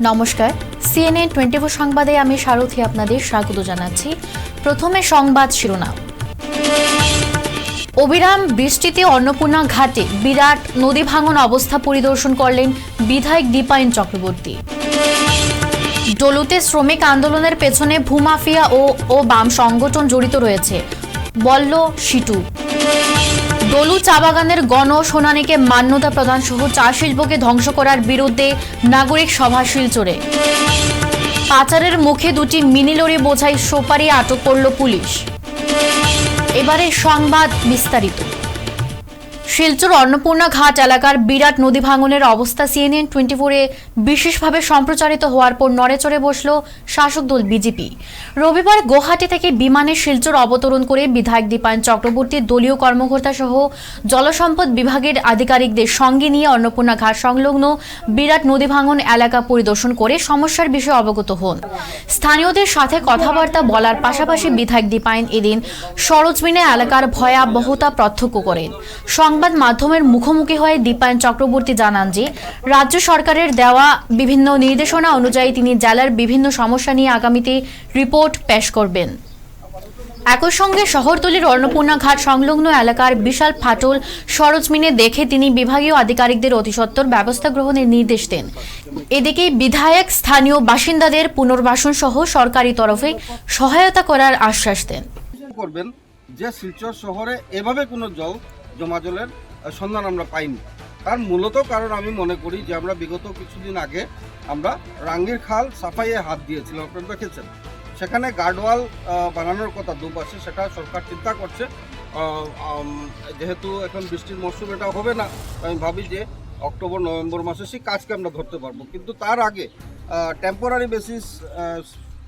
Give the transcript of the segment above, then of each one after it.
নমস্কার, CNN 24 সংবাদে আমি সারথী আপনাদের স্বাগত জানাচ্ছি। প্রথমে সংবাদ শিরোনাম। অবিরাম বৃষ্টিতে অন্নপূর্ণা ঘাটে বিরাট নদী ভাঙন অবস্থা পরিদর্শন করলেন বিধায়ক দীপায়ন চক্রবর্তী। ডলুতে শ্রমিক আন্দোলনের পেছনে ভূমাফিয়া ও বাম সংগঠন জড়িত রয়েছে বলল শিটু। ডলু চা বাগানের গণশুনানিকে মান্যতা প্রদান সহ চা শিল্পকে ধ্বংস করার বিরুদ্ধে নাগরিক সভা শিলচরে। পাচারের মুখে দুটি মিনি লরি বোঝাই সুপারি আটক করল পুলিশ। এবারে সংবাদ বিস্তারিত। শিলচর অন্নপূর্ণা ঘাট এলাকার বিরাট নদী ভাঙনের অবস্থা CNN 24-এ বিশেষভাবে সম্প্রচারিত হওয়ার পর নড়েচড়ে বসল শাসক দল বিজেপি। রবিবার গুয়াহাটি থেকে বিমানে শিলচর অবতরণ করে বিধায়ক দীপায়ন চক্রবর্তী দলীয় কর্মকর্তা সহ জলসম্পদ বিভাগের আধিকারিকদের সঙ্গে নিয়ে অন্নপূর্ণা ঘাট সংলগ্ন বিরাট নদী ভাঙন এলাকা পরিদর্শন করে সমস্যার বিষয়ে অবগত হন। স্থানীয়দের সাথে কথাবার্তা বলার পাশাপাশি বিধায়ক দীপায়ন এদিন সরজমিনে এলাকার ভয়াবহতা প্রত্যক্ষ করেন। সংবাদ মাধ্যমের মুখোমুখি হয়ে দীপায়ন চক্রবর্তী জানান যে রাজ্য সরকারের দেওয়া বিভিন্ন নির্দেশনা অনুযায়ী তিনি জেলার বিভিন্ন সমস্যা নিয়ে আগামীতে রিপোর্ট পেশ করবেন। একই সঙ্গে শহরতলির অন্নপূর্ণা ঘাট সংলগ্ন এলাকার বিশাল ফাটল সরজমিনে দেখে তিনি বিভাগীয় আধিকারিকদের অতিসত্বর ব্যবস্থা গ্রহণের নির্দেশ দেন। এদিকে বিধায়ক স্থানীয় বাসিন্দাদের পুনর্বাসন সহ সরকারি তরফে সহায়তা করার আশ্বাস দেন। করবেন যে শিলচর শহরে এভাবে কোনো জলের সন্ধান আমরা পাইনি। তার মূলত কারণ আমি মনে করি যে আমরা বিগত কিছুদিন আগে আমরা রাঙ্গির খাল সাফাইয়ে হাত দিয়েছিলাম, আপনারা দেখেছেন। সেখানে গার্ডওয়াল বানানোর কথা দুপাশে, সেটা সরকার চিন্তা করছে। যেহেতু এখন বৃষ্টির মরশুম, এটা হবে না, আমি ভাবি যে অক্টোবর নভেম্বর মাসে সেই কাজকে আমরা ধরতে পারবো। কিন্তু তার আগে টেম্পোরারি বেসিস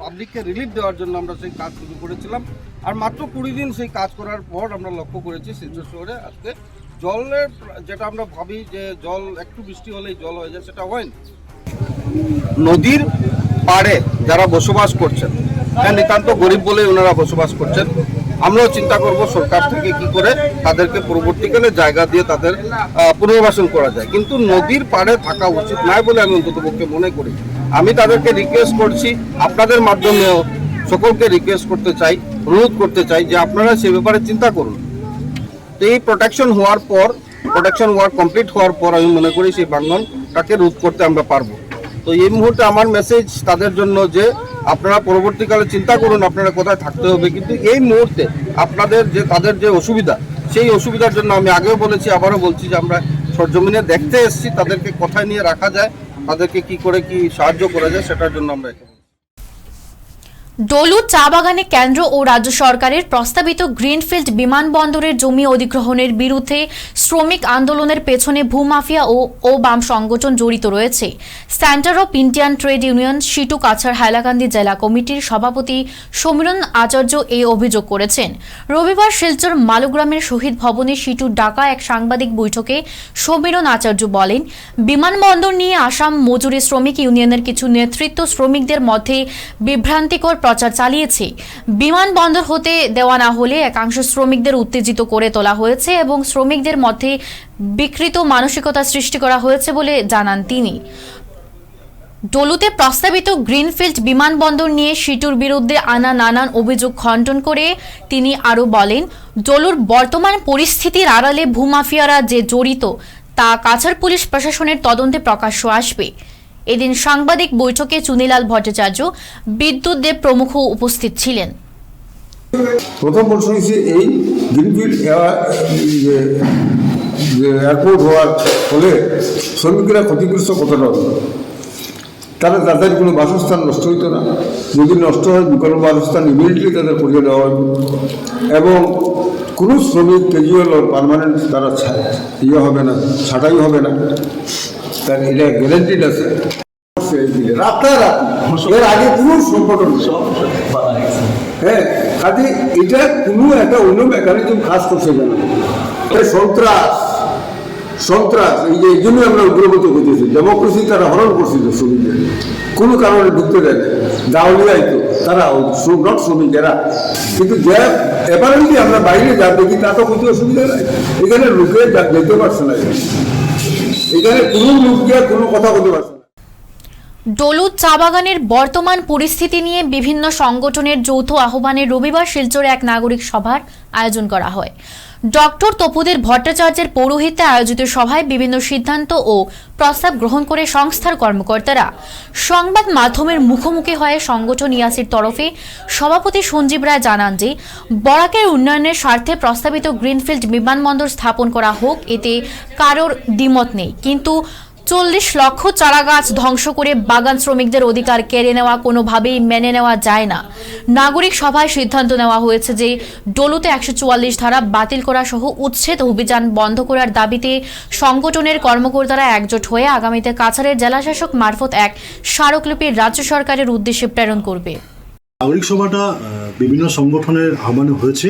পাবলিককে রিলিফ দেওয়ার জন্য আমরা সেই কাজ শুরু করেছিলাম। আর মাত্র 20 দিন সেই কাজ করার পর আমরা লক্ষ্য করেছি শিলচর শহরে আজকে জলের, যেটা আমরা ভাবি যে জল একটু বৃষ্টি হলেই জল হয়ে যায়, সেটা হয় না। নদীর পাড়ে যারা বসবাস করছেন, নিতান্ত গরিব বলেই ওনারা বসবাস করছেন। আমরাও চিন্তা করব সরকার থেকে কি করে তাদেরকে পরবর্তীকালে জায়গা দিয়ে তাদের পুনর্বাসন করা যায়। কিন্তু নদীর পাড়ে থাকা উচিত নয় বলে আমি অন্ততপক্ষে মনে করি। আমি তাদেরকে রিকোয়েস্ট করছি, আপনাদের মাধ্যমেও সকলকে রিকোয়েস্ট করতে চাই, অনুরোধ করতে চাই যে আপনারা সে ব্যাপারে চিন্তা করুন। এই প্রোটেকশন ওয়ার্ক কমপ্লিট হওয়ার পর আমি মনে করি সেই ভাঙনটাকে রোধ করতে আমরা পারবো। তো এই মুহূর্তে আমার মেসেজ তাদের জন্য যে আপনারা পরবর্তীকালে চিন্তা করুন আপনারা কোথায় থাকতে হবে। কিন্তু এই মুহূর্তে তাদের যে অসুবিধা, সেই অসুবিধার জন্য আমি আগেও বলেছি, আবারও বলছি যে আমরা সরজমিনে দেখতে এসেছি তাদেরকে কোথায় নিয়ে রাখা যায়, তাদেরকে কি করে কি সাহায্য করা যায়, সেটার জন্য আমরা। ডলু চা বাগানে কেন্দ্র ও রাজ্য সরকারের প্রস্তাবিত গ্রিনফিল্ড বিমানবন্দরের জমি অধিগ্রহণের বিরুদ্ধে শ্রমিক আন্দোলনের পেছনে ভূমাফিয়া ও বাম সংগঠন জড়িত রয়েছে। Centre of Indian Trade Union CITU Cachar Hailakandi জেলা কমিটির সভাপতি সমীরণ আচার্য এই অভিযোগ করেছেন। রবিবার শিলচর মালুগ্রামের শহীদ ভবনে শিটু ডাকা এক সাংবাদিক বৈঠকে সমীরণ আচার্য বলেন, বিমানবন্দর নিয়ে আসাম মজুরি শ্রমিক ইউনিয়নের কিছু নেতৃত্ব শ্রমিকদের মধ্যে বিভ্রান্তিকর প্রচার চালিয়েছে। বিমানবন্দর হতে দেওয়া না হলে একাংশ শ্রমিকদের উত্তেজিত করে তোলা হয়েছে এবং শ্রমিকদের মধ্যে বিকৃত মানসিকতা সৃষ্টি করা হয়েছে বলে জানান তিনি। ডলুতে প্রস্তাবিত গ্রিনফিল্ড বিমানবন্দর নিয়ে শিটুর বিরুদ্ধে আনা নানান অভিযোগ খণ্ডন করে তিনি আরও বলেন, ডলুর বর্তমান পরিস্থিতির আড়ালে ভূমাফিয়ারা যে জড়িত তা কাছাড় পুলিশ প্রশাসনের তদন্তে প্রকাশ্য আসবে। এদিন সাংবাদিক বৈঠকে চুনিলাল ভট্টাচার্য, বিদ্যুৎ দেব প্রমুখ উপস্থিত ছিলেন। প্রথম প্রশ্ন হচ্ছে এই গ্রিনফিল্ড এয়ারপোর্ট হওয়ার ফলে শ্রমিকরা ক্ষতিগ্রস্ত কতটা হবে। তাদের কোনো বাসস্থান নষ্ট হইতো না, যদি নষ্ট হয় বিকল্প বাসস্থান ইমিডিয়েটলি তাদের করিয়ে দেওয়া হবে এবং কোনো শ্রমিক ক্যাজুয়াল ও পারমানেন্ট তারা হবে না, ছাঁটাই হবে না, তার এটা গ্যারেন্টিড আছে। এর আগে কোনো সংগঠন হ্যাঁ, কাজে এটা কোনো একটা অন্য মেকানিজম কাজ করছে যেন সন্ত্রাস এই জন্যই আমরা উগ্রগত করতেছি। ডেমোক্রেসি তারা হরণ করছিল শ্রমিকদের, কোনো কারণে ঢুকতে দেয় না, দাউলিয়াই তো তারা নট শ্রমিকেরা। কিন্তু যে অ্যাপারেন্টলি আমরা বাইরে যা দেখি তা তো কোনো অসুবিধা নাই। এখানে লোকে যেতে পারছে না, এখানে কোনো লোক গিয়ে কোনো কথা বলতে পারছে না। ডলুত চা বাগানের বর্তমান পরিস্থিতি নিয়ে বিভিন্ন সংগঠনের যৌথ আহ্বানে রবিবার শিলচরে এক নাগরিক সভার আয়োজন করা হয়। ডক্টর তপোদের ভট্টাচার্যের পৌরোহিত্যে আয়োজিত সভায় বিভিন্ন সিদ্ধান্ত ও প্রস্তাব গ্রহণ করে সংস্থার কর্মকর্তারা সংবাদ মাধ্যমের মুখোমুখি হয়ে সংগঠন ইয়াসির তরফে সভাপতি সঞ্জীব রায় জানান যে বরাকের উন্নয়নের স্বার্থে প্রস্তাবিত গ্রিনফিল্ড বিমানবন্দর স্থাপন করা হোক, এতে কারোর দ্বিমত নেই, কিন্তু 40 লক্ষ চারাগাছ ধ্বংস করে বাগান শ্রমিকদের অধিকার কেড়ে নেওয়া কোনোভাবেই মেনে নেওয়া যায় না। নাগরিক সভায় সিদ্ধান্ত নেওয়া হয়েছে যে ডলুতে 144 ধারা বাতিল করা সহ উচ্ছেদ অভিযান বন্ধ করার দাবিতে সংগঠনের কর্মকর্তারা একজোট হয়ে আগামীতে কাছাড়ের জেলাশাসক মারফত এক স্মারকলিপি রাজ্য সরকারের উদ্দেশ্যে প্রেরণ করবে। নাগরিক সভাটা বিভিন্ন সংগঠনের আহ্বানে হয়েছে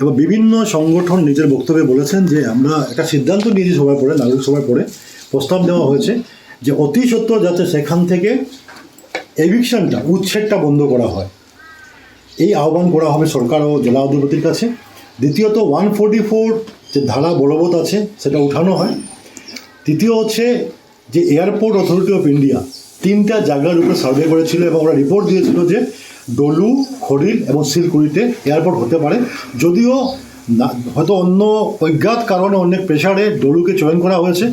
এবং বিভিন্ন সংগঠন নিজের বক্তব্যে বলেছেন যে আমরা একটা সিদ্ধান্ত নিয়েছি সভায় পরে, নাগরিক সভায় পরে প্রস্তাব দেওয়া হয়েছে যে অতি সত্বর যাতে সেখান থেকে এভিকশনটা, উচ্ছেদটা বন্ধ করা হয়। এই আহ্বান করা হবে সরকার ও জেলা অধিপতির কাছে। দ্বিতীয়ত 144 যে ধারা বলবৎ আছে সেটা উঠানো হয়। তৃতীয় হচ্ছে যে এয়ারপোর্ট অথরিটি অফ ইন্ডিয়া 3টা জায়গার উপরে সার্ভে করেছিল এবং ওরা রিপোর্ট দিয়েছিল যে ডলু, খড়িল এবং শিলকুড়িতে এয়ারপোর্ট হতে পারে। যদিও হয়তো অন্য অজ্ঞাত কারণে অনেক প্রেশারে ডলুকে চয়ন করা হয়েছে।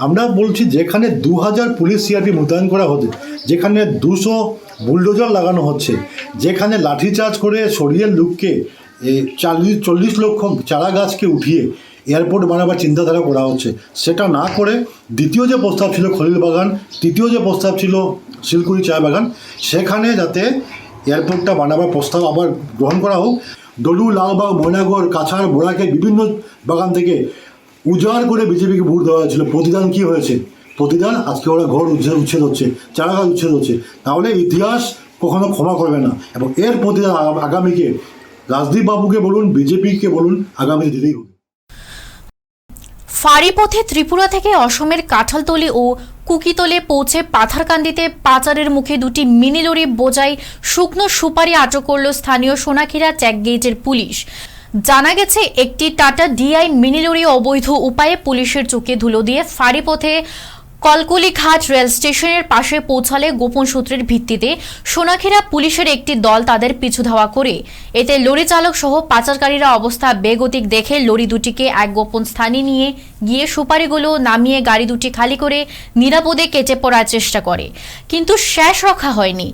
আমরা বলছি যেখানে 2000 পুলিশ সিআরপি মোতায়েন করা হচ্ছে, যেখানে 200 বুলডোজার লাগানো হচ্ছে, যেখানে লাঠিচার্জ করে সরিয়ে লোককে 40 লক্ষ চারা গাছকে উঠিয়ে এয়ারপোর্ট বানাবার চিন্তাধারা করা হচ্ছে, সেটা না করে দ্বিতীয় যে প্রস্তাব ছিল খলিল বাগান, তৃতীয় যে প্রস্তাব ছিল শিলকুড়ি চা বাগান, সেখানে যাতে এয়ারপোর্টটা বানাবার প্রস্তাব আবার গ্রহণ করা হোক। ডলু, লালবাগ, ময়নাগড়, কাছাড়, বোরাকের বিভিন্ন বাগান থেকে উজাড় করে বিজেপিকে ভোট দেওয়া হয়েছিল। প্রতিদান কী হয়েছে? প্রতিদান আজকে ওরা ঘর উচ্ছেদ হচ্ছে, চারা গাছ উচ্ছেদ হচ্ছে। তাহলে ইতিহাস কখনো ক্ষমা করবে না এবং এর প্রতিদান আগামীকে রাজদীপ বাবুকে বলুন, বিজেপিকে বলুন, আগামীতে দিতেই হবে। ফাঁড়িপথে ত্রিপুরা থেকে অসমের কাঁঠালতলি ও কুকিতলে পৌঁছে পাথারকান্দিতে পাচারের মুখে 2টি মিনি লরি বোঝাই শুকনো সুপারি আটক করল স্থানীয় সোনাখিরা চেকগেটের পুলিশ। জানা গেছে একটি টাটা ডিআই মিনি লরি অবৈধ উপায়ে পুলিশের চোখে ধুলো দিয়ে ফাঁড়িপথে কলকলিঘাট রেল স্টেশনের পাশে পৌঁছালে গোপন সূত্রের ভিত্তিতে সোনাখিরা পুলিশের একটি দল তাদের পিছু ধাওয়া করে। এতে লরি চালক সহ পাচারকারীরা অবস্থা বেগতিক দেখে লরি দুটিকে এক গোপন স্থানে নিয়ে গিয়ে সুপারিগুলো নামিয়ে গাড়ি দুটি খালি করে নিরাপদে কেটে পড়ার চেষ্টা করে, কিন্তু শেষ রক্ষা হয়নি।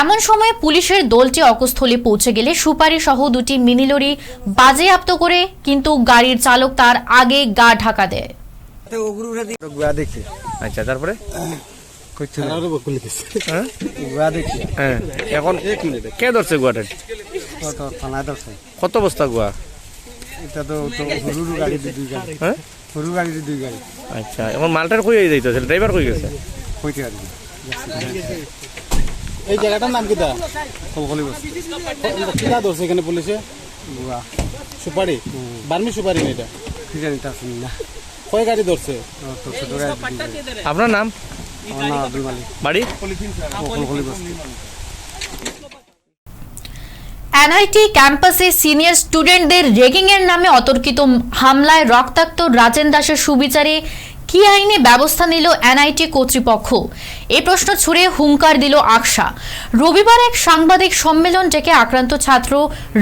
এমন সময় পুলিশের দলটি অকস্থলে পৌঁছে গেলে সুপারি সহ 2টি মিনি লরি বাজেয়াপ্ত করে, কিন্তু গাড়ির চালক তার আগে গা ঢাকা দেয়। আচ্ছা, তারপরে এখন কে ধরছে গুয়াটা? কত বস্তা গুয়া? আচ্ছা, এখন মালটার কই যাইতেছে? ড্রাইভার কই গেছে? এই জায়গাটার নাম কিটা? কিটা ধরছে এখানে পুলিশে? সুপারি, বার্মি সুপারি না এটা? কয় গাড়ি ধরছে? আপনার নাম? বাড়ি? এনআইটি ক্যাম্পাসে সিনিয়র স্টুডেন্টদের র্যাগিংয়ের নামে অতর্কিত হামলায় রক্তাক্ত রাজেন দাসের সুবিচারে কি আইনে ব্যবস্থা নিল এনআইটি কর্তৃপক্ষ? এই প্রশ্ন ছুড়ে হুঙ্কার দিল আকসা। রবিবার এক সাংবাদিক সম্মেলন ডেকে আক্রান্ত ছাত্র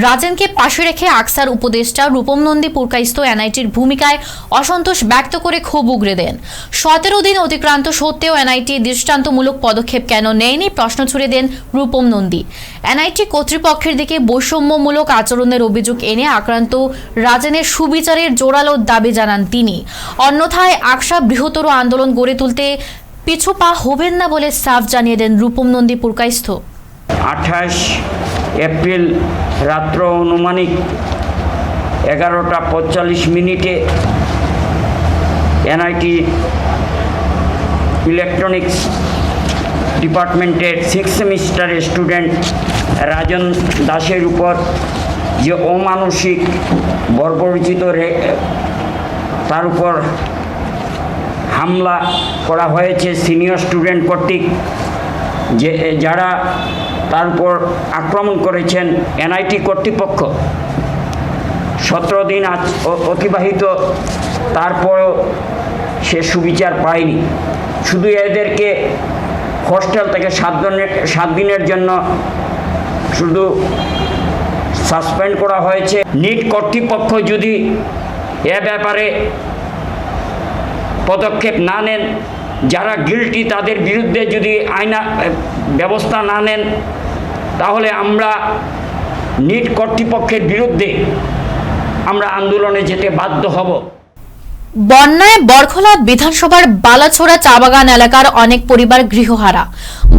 রাজেনকে পাশে রেখে আকসার উপদেষ্টা রূপম নন্দী পুরকাইস্ত এনআইটির ভূমিকায় অসন্তোষ ব্যক্ত করে ক্ষোভ উগরে দেন। 17 দিন অতিক্রান্ত সত্ত্বেও এনআইটি দৃষ্টান্তমূলক পদক্ষেপ কেন নেয়নি প্রশ্ন ছুড়ে দেন রূপম নন্দী। এনআইটি কর্তৃপক্ষের দিকে বৈষম্যমূলক আচরণের অভিযোগ এনে আক্রান্ত রাজেনের সুবিচারের জোরালো দাবি জানান তিনি। অন্যথায় আকসা বৃহত্তর আন্দোলন গড়ে তুলতে পিছু পা হবেন না বলে সাফ জানিয়ে দেন রূপম নন্দী পুরকাইস্থ। 28 এপ্রিল রাত্র আনুমানিক 11:45 এনআইটি ইলেকট্রনিক্স ডিপার্টমেন্টের 6th সেমিস্টারের স্টুডেন্ট রাজন দাসের উপর যে অমানসিক বর্বরচিত তার উপর হামলা করা হয়েছে সিনিয়র স্টুডেন্ট কর্তৃক, যারা তার উপর আক্রমণ করেছেন এনআইটি কর্তৃপক্ষ। 17 দিন অতিবাহিত, তারপরও সে সুবিচার পায়নি। শুধু এদেরকে হোস্টেল থেকে 7 দিনের জন্য শুধু সাসপেন্ড করা হয়েছে। নিট কর্তৃপক্ষ যদি এ ব্যাপারে পদক্ষেপ না নেন, যারা গিল্টি তাদের বিরুদ্ধে যদি ব্যবস্থা না নেন, তাহলে আমরা নিট কর্তৃপক্ষের বিরুদ্ধে আমরা আন্দোলনে যেতে বাধ্য হব। বন্যায় বরখলা বিধানসভার বালাছড়া চা বাগান এলাকার অনেক পরিবার গৃহহারা।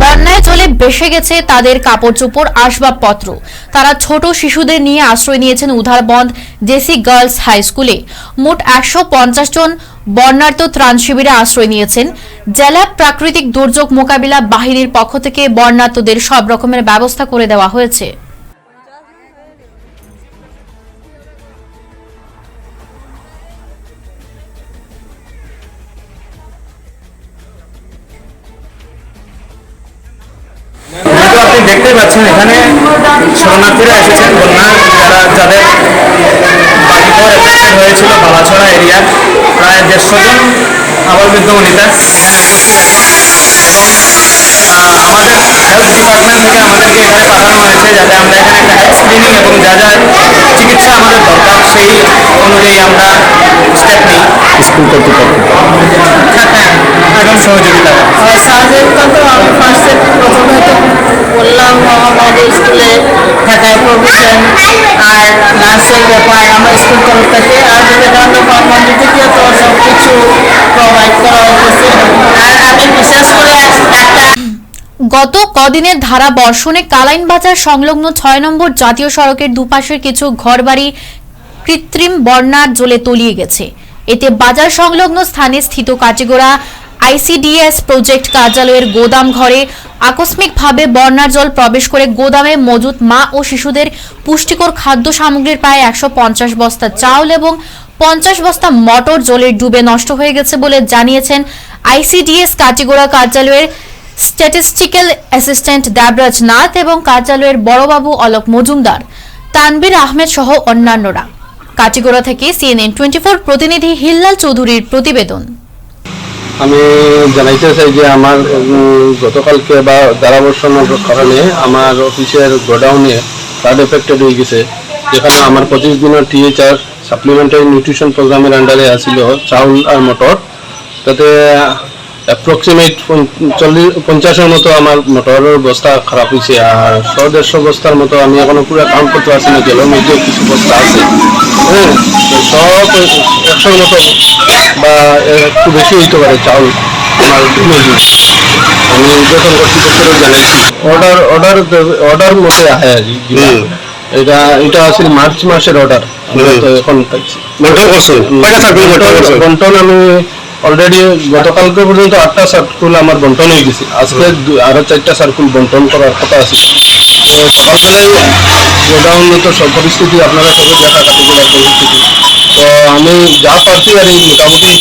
বন্যায় জলে ভেসে গেছে তাদের কাপড় চোপড়, আসবাবপত্র। তারা ছোট শিশুদের নিয়ে আশ্রয় নিয়েছেন উধারবন্দ জেসি গার্লস হাই স্কুলে। মোট 150 জন বন্যার্ত ত্রাণ শিবিরে আশ্রয় নিয়েছেন। জেলা প্রাকৃতিক দুর্যোগ মোকাবিলা বাহিনীর পক্ষ থেকে বন্যার্তদের সব রকমের ব্যবস্থা করে দেওয়া হয়েছে। আপনি দেখতে পাচ্ছেন এখানে শরণার্থীরা এসেছেন, বন্যা যাদের বাড়িঘর এফেক্টেড হয়েছিল বালাছড়া এরিয়ার প্রায় 150 জন আবালবৃদ্ধ বনিতা। আমাদের হেলথ ডিপার্টমেন্ট থেকে আমাদেরকে এখানে পাঠানো হয়েছে যাতে আমরা এখানে একটা হেলথ স্ক্রিনিং এবং যা যা চিকিৎসা আমাদের দরকার সেই অনুযায়ী আমরা স্টেপ নিই। স্কুল কর্তৃপক্ষ এখন সহযোগিতা সহযোগিতা তো আমি ফার্স্টে প্রথমে তো বললাম আমাদের স্কুলে থাকার প্রভিশন আর নার্সের ব্যাপার আমার স্কুল তরফ থেকে, আর বিবেকানন্দ গভর্নমেন্ট থেকেও তো সব কিছু প্রোভাইড করা হয়েছে। আর আমি বিশেষ করে একটা গত কদিনের ধারা বর্ষণে কালাইন বাজার সংলগ্ন 6 নম্বর জাতীয় সড়কের দুপাশের কিছু ঘরবাড়ি কৃত্রিম বন্যার জলে তলিয়ে গেছে। এতে বাজার সংলগ্ন স্থানে স্থিত কাটিগড়া আইসিডিএস প্রজেক্ট কার্যালয়ের গোদাম ঘরে আকস্মিকভাবে বন্যার জল প্রবেশ করে গোদামে মজুদ মা ও শিশুদের পুষ্টিকর খাদ্য সামগ্রীর প্রায় 150 বস্তা চাউল এবং 50 বস্তা মটর জলে ডুবে নষ্ট হয়ে গেছে বলে জানিয়েছেন আইসিডিএস কাটিগড়া কার্যালয়ের স্ট্যাটিস্টিক্যাল অ্যাসিস্ট্যান্ট দেবরাজ নাথ এবং কার্যালয়ের বড়বাবু অলোক মজুমদার, তানবীর আহমেদ সহ অন্যান্যরা। কাটিগড়া থেকে CNN 24 প্রতিনিধি হিল্লাল চৌধুরীর প্রতিবেদন। আমি জানাইতে চাই যে আমার গতকালকে বা ধারাবর্ষণের কারণে আমার অফিসের গোডাউনে ফ্লাড এফেক্টেড হয়ে গেছে, যেখানে আমার 25 দিনের THR সাপ্লিমেন্টারি নিউট্রিশন প্রোগ্রামের আন্ডারে আসছিল চাউল আর মটর। তাতে অ্যাপ্রক্সিমেট 50-এর মতো আমার মটরের বস্তা খারাপ হয়েছে, আর 100-150 বস্তার মতো আমি এখনো পুরো কাউন্ট করতে পারছি না, গেলেও মধ্যে কিছু বস্তা আছে। হ্যাঁ, সব 100-র মতো বা একটু বেশি হইতে পারে চাউল আমার মজুদ। আমি বেতন কর্তৃপক্ষেরও জানাইছি, অর্ডার মতে আহে আর কি। এটা আসলে মার্চ মাসের অর্ডার, তো এখন পাইছি। বন্টন আমি অলরেডি গতকালকে পর্যন্ত 8টা সার্কুল আমার বন্টন হয়ে গেছে। আজকে আরো 4টা সার্কুল বন্টন করার কথা আছে। সকালবেলায় গোডাউন তো সব পরিস্থিতি আপনারা সবাই দেখা কাটিগড়ার পরিস্থিতি, তো আমি যা পারছি আর এই মোটামুটি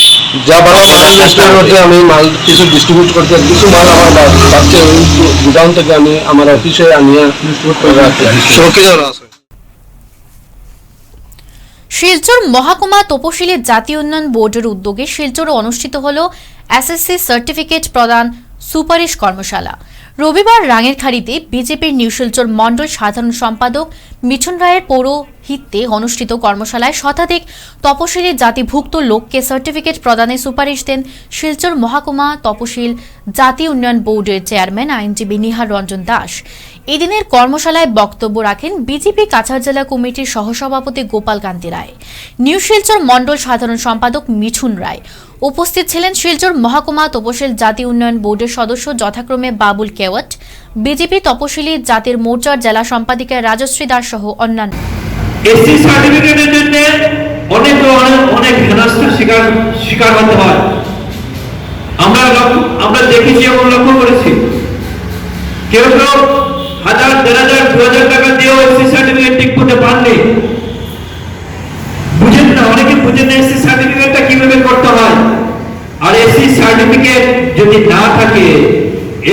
যা ভালো মাল মধ্যে আমি মাল কিছু ডিস্ট্রিবিউট করতে, কিছু মাল আমার বাড়ছে ওই গোডাউন থেকে আমি আমার অফিসে আনিয়ে ডিস্ট্রিবিউট করে রাখি। সুরক্ষিত আছে। শিলচর মহকুমা তপশিলি জাতীয় উন্নয়ন বোর্ডের উদ্যোগে শিলচরে অনুষ্ঠিত হল এসএসসি সার্টিফিকেট প্রদান সুপারিশ কর্মশালা। রবিবার রাঙেরখাড়িতে বিজেপির নিউ শিলচর মণ্ডল সাধারণ সম্পাদক মিঠুন রায়ের পৌরোহিত্যে অনুষ্ঠিত কর্মশালায় শতাধিক তপশিলি জাতিভুক্ত লোককে সার্টিফিকেট প্রদানে সুপারিশ দেন শিলচর মহকুমা তপশিল জাতীয় উন্নয়ন বোর্ডের চেয়ারম্যান আইনজীবী নিহার রঞ্জন দাস। এদিনের কর্মশালায় বক্তব্য রাখেন বিজেপি কাছাড় জেলা কমিটির সহসভাপতি গোপাল কান্তি রায়, নিউ শিলচর মণ্ডল সাধারণ সম্পাদক মিঠুন রায়। উপস্থিত ছিলেন শিলচর মহকুমা তপশিল জাতীয় উন্নয়ন বোর্ডের সদস্য যথাক্রমে বাবুল কেওয়াট, বিজেপি তপশিলি জাতির মোর্চার জেলা সম্পাদিকা রাজশ্রী দাস সহ অন্যান্য। এসসি সার্টিফিকেটের জন্য অনেক হেনস্থার শিকার হতে হয়। আমরা দেখেছি এবং লক্ষ্য করেছি, কেউ 1000, 1500, 2000 টাকা দিয়েও এসসি সার্টিফিকেট ঠিক করতে পারলে বুঝেন না, অনেকে বুঝেন না এসসি সার্টিফিকেটটা কিভাবে করতে হয়। আর এসসি সার্টিফিকেট যদি না থাকে,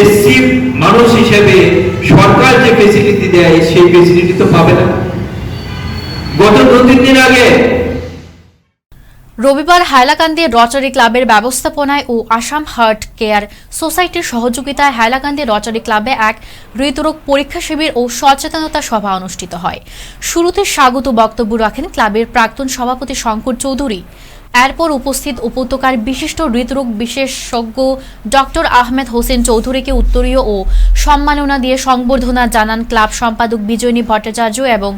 এসসি মানুষ হিসেবে সরকার যে ফেসিলিটি দেয় সেই ফেসিলিটি তো পাবে না। গত 2-3 দিন আগে রবিবার হাইলাকান্দি রটারি ক্লাবের ব্যবস্থাপনায় ও আসাম হার্ট কেয়ার সোসাইটির সহযোগিতায় হাইলাকান্দি রটারি ক্লাবে এক হৃদরোগ পরীক্ষা শিবির ও সচেতনতা সভা অনুষ্ঠিত হয়। শুরুতে স্বাগত বক্তব্য রাখেন ক্লাবের প্রাক্তন সভাপতি শঙ্কর চৌধুরী। এরপর উপস্থিত উপত্যকার বিশিষ্ট হৃদরোগ বিশেষজ্ঞ ডক্টর আহমেদ হোসেন চৌধুরীকে উত্তরীয় ও সম্মাননা দিয়ে সংবর্ধনা জানান ক্লাব সম্পাদক বিজয়নী ভট্টাচার্য এবং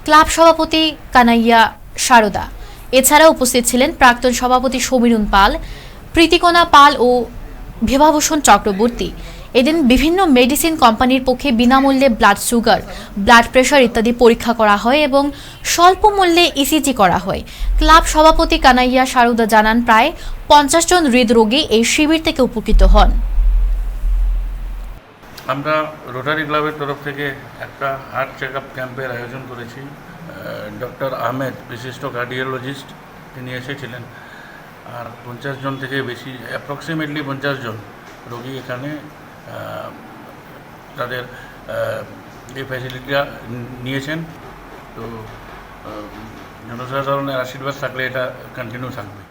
ক্লাব সভাপতি কানাইয়া সারদা। এছাড়া উপস্থিত ছিলেন প্রাক্তন সভাপতি সমীরণ পাল, প্রীতিকণা পাল ও বিভাভূষণ চক্রবর্তী। এদিন বিভিন্ন মেডিসিন কোম্পানির পক্ষে বিনামূল্যে ব্লাড সুগার, ব্লাড প্রেশার ইত্যাদি পরীক্ষা করা হয় এবং স্বল্প মূল্যে ইসিজি করা হয়। ক্লাব সভাপতি কানাইয়া সারদা জানান প্রায় 50 জন হৃদরোগী এই শিবির থেকে উপকৃত হন। আমরা রোটারি ক্লাবের তরফ থেকে একটা হার্ট চেক আপ ক্যাম্পের আয়োজন করেছি। ডক্টর আহমেদ বিশিষ্ট কার্ডিওলজিস্ট তিনি এসেছিলেন, আর 50 জন থেকে বেশি, অ্যাপ্রক্সিমেটলি 50 জন রোগী এখানে তাদের এই ফ্যাসিলিটিটা নিয়েছেন। তো জনসাধারণের আশীর্বাদ থাকলে এটা কন্টিনিউ থাকবে।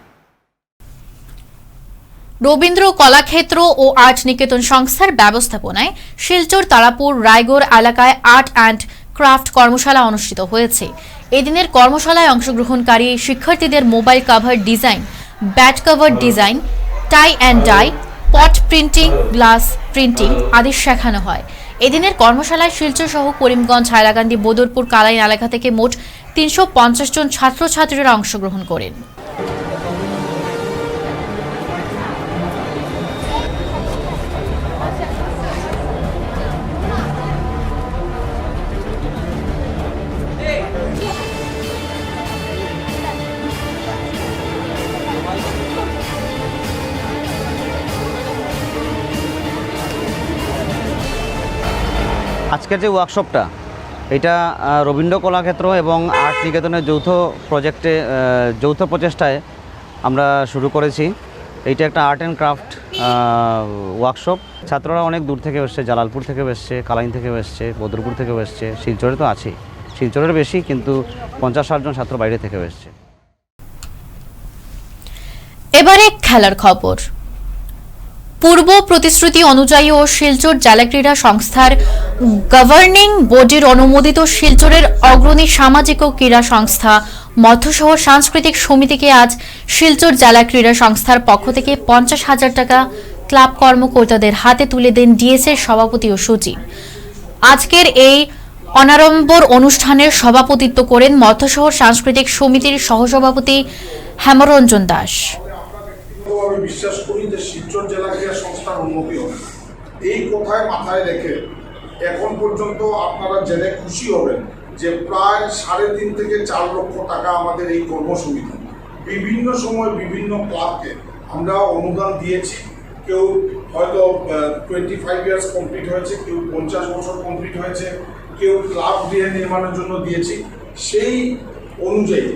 রবীন্দ্র কলাক্ষেত্র ও আর্ট নিকেতন সংস্থার ব্যবস্থাপনায় শিলচর, তারাপুর, রায়গড় এলাকায় আর্ট অ্যান্ড ক্রাফট কর্মশালা অনুষ্ঠিত হয়েছে। এদিনের কর্মশালায় অংশগ্রহণকারী শিক্ষার্থীদের mobile cover design, bat cover design, tie and dye, pot printing, glass printing আদি শেখানো হয়। এদিনের কর্মশালায় শিলচর সহ করিমগঞ্জ, হাইলাকান্দি, বদরপুর, কালাইন এলাকা থেকে মোট 350 জন ছাত্রছাত্রীরা অংশগ্রহণ করেন। আজকের যে ওয়ার্কশপটা, এটা রবীন্দ্র কলাক্ষেত্র এবং আর্ট নিকেতনের যৌথ প্রচেষ্টায় আমরা শুরু করেছি। এইটা একটা আর্ট অ্যান্ড ক্রাফট ওয়ার্কশপ। ছাত্ররা অনেক দূর থেকে এসছে, জালালপুর থেকে এসছে, কালাইন থেকে এসছে, বদরপুর থেকে এসছে, শিলচরে তো আছেই, শিলচরের বেশি, কিন্তু 50-60 জন ছাত্র বাইরে থেকে এসছে। এবারে খেলার খবর। পূর্ব প্রতিশ্রুতি অনুযায়ী ও শিলচর জেলা ক্রীড়া সংস্থার গভর্নিং বডির অনুমোদিত শিলচরের অগ্রণী সামাজিক ও ক্রীড়া সংস্থা মধ্যশহর সাংস্কৃতিক সমিতিকে আজ শিলচর জেলা ক্রীড়া সংস্থার পক্ষ থেকে 50,000 টাকা ক্লাব কর্মকর্তাদের হাতে তুলে দেন ডিএসএর সভাপতি ও সচিব। আজকের এই অনাড়ম্বর অনুষ্ঠানের সভাপতিত্ব করেন মধ্যশহর সাংস্কৃতিক সমিতির সহসভাপতি হেমরঞ্জন দাস। আমি বিশ্বাস করি যে শিলচর জেলা ক্রীড়া সংস্থার উন্নতি হবে। এই কথায় মাথায় রেখে এখন পর্যন্ত আপনারা জেনে খুশি হবেন যে প্রায় 3.5 থেকে 4 লক্ষ টাকা আমাদের এই কর্মসমিতি বিভিন্ন সময় বিভিন্ন ক্লাবকে আমরা অনুদান দিয়েছি। কেউ হয়তো 25 ইয়ার্স কমপ্লিট হয়েছে, কেউ 50 বছর কমপ্লিট হয়েছে, কেউ ক্লাব গৃহ নির্মাণের জন্য দিয়েছি। সেই অনুযায়ী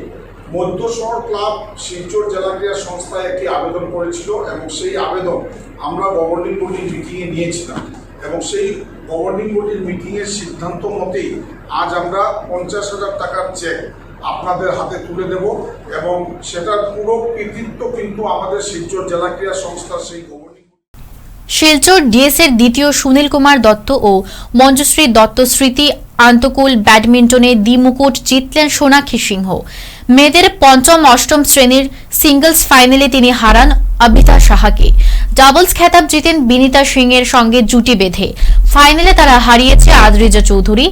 মধ্যশহর ক্লাব শিলচর জেলা ক্রীড়া সংস্থায় একটি আবেদন করেছিল এবং সেই আবেদন আমরা গভর্নিং বডির মিটিংয়ে নিয়েছিলাম এবং সেই গভর্নিং বডির মিটিংয়ের সিদ্ধান্ত মতেই আজ আমরা 50,000 টাকার চেক আপনাদের হাতে তুলে দেব এবং সেটার পুরো কৃতিত্ব কিন্তু আমাদের শিলচর জেলা ক্রীড়া সংস্থার সেই গভর্নিং। শিলচর ডিএসের দ্বিতীয় সুনীল কুমার দত্ত ও মঞ্জুশ্রী দত্ত স্মৃতি আন্তকুল ব্যাডমিন্টনে দ্বিমুকুট জিতলেন সোনাক্ষী সিংহ। মেয়েদের 5ম, 8ম শ্রেণীর সিঙ্গলস ফাইনালে তিনি হারান অবিতা সাহাকে। ডাবলস খেতাব জিতেন বিনীতা সিং এর সঙ্গে জুটি বেঁধে। ফাইনালে তারা হারিয়েছে আদ্রিজা চৌধুরী,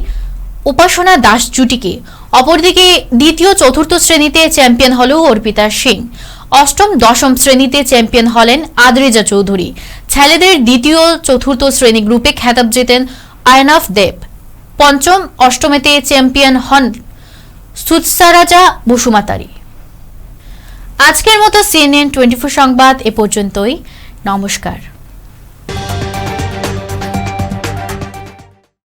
উপাসনা দাস জুটিকে। অপরদিকে দ্বিতীয়, 4র্থ শ্রেণীতে চ্যাম্পিয়ন হল অর্পিতা সিং। 8ম, 10ম শ্রেণীতে চ্যাম্পিয়ন হলেন আদ্রিজা চৌধুরী। ছেলেদের দ্বিতীয়, 4র্থ শ্রেণী গ্রুপে খেতাব জেতেন আয়নাফ দেব। 5ম, 8মেতে চ্যাম্পিয়ন হন সুৎসারাজা বসুমাতারি। আজকের মতো CNN 24 সংবাদ এ পর্যন্তই। নমস্কার।